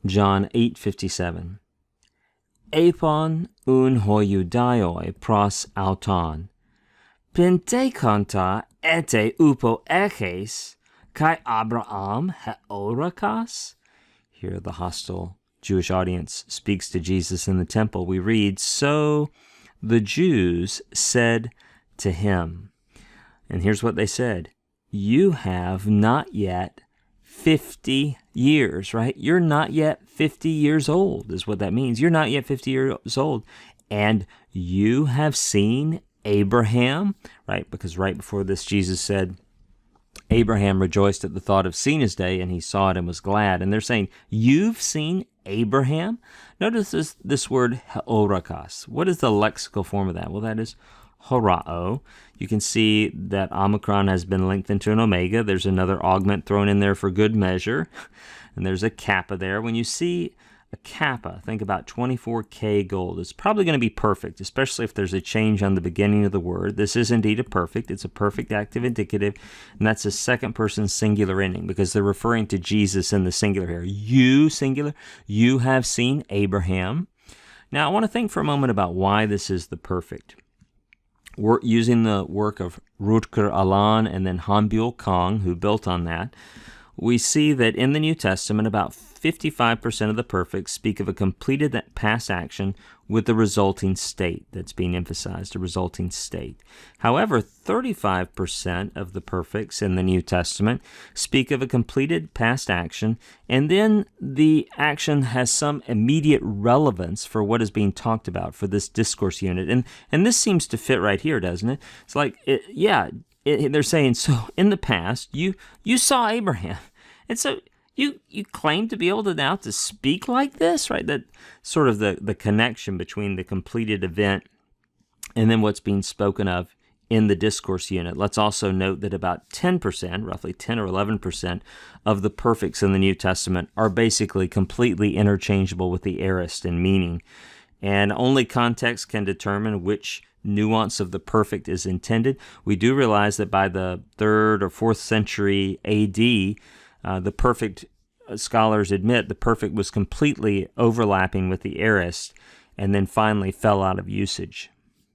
John 8:57. Epon un hoiudaioi pros auton, pentekonta ete upo eches, kai Abraham heorakas. Here the hostile Jewish audience speaks to Jesus in the temple. We read, so the Jews said to him, and here's what they said, you have not yet 50 years, right? You're not yet 50 years old is what that means. You're not yet 50 years old, and you have seen Abraham, right? Because right before this, Jesus said, Abraham rejoiced at the thought of seeing his day, and he saw it and was glad. And they're saying, you've seen Abraham? Notice this word, heorakas. What is the lexical form of that? Well, that is horao. You can see that omicron has been lengthened to an omega. There's another augment thrown in there for good measure. And there's a kappa there. When you see a kappa, think about 24K gold. It's probably going to be perfect, especially if there's a change on the beginning of the word. This is indeed a perfect. It's a perfect active indicative, and that's a second person singular ending because they're referring to Jesus in the singular here. You, singular, you have seen Abraham. Now, I want to think for a moment about why this is the perfect. We're using the work of Rutger Alan and then Hanbyul Kong, who built on that. We see that in the New Testament, about 55% of the perfects speak of a completed past action with the resulting state that's being emphasized, a resulting state. However, 35% of the perfects in the New Testament speak of a completed past action, and then the action has some immediate relevance for what is being talked about for this discourse unit. And this seems to fit right here, doesn't it? It's like, they're saying, so in the past, you saw Abraham. And so you claim to be able to now to speak like this, right? That sort of the connection between the completed event and then what's being spoken of in the discourse unit. Let's also note that about 10%, roughly 10 or 11% of the perfects in the New Testament are basically completely interchangeable with the aorist in meaning. And only context can determine which nuance of the perfect is intended. We do realize that by the 3rd or 4th century AD, the perfect, scholars admit, the perfect was completely overlapping with the aorist and then finally fell out of usage.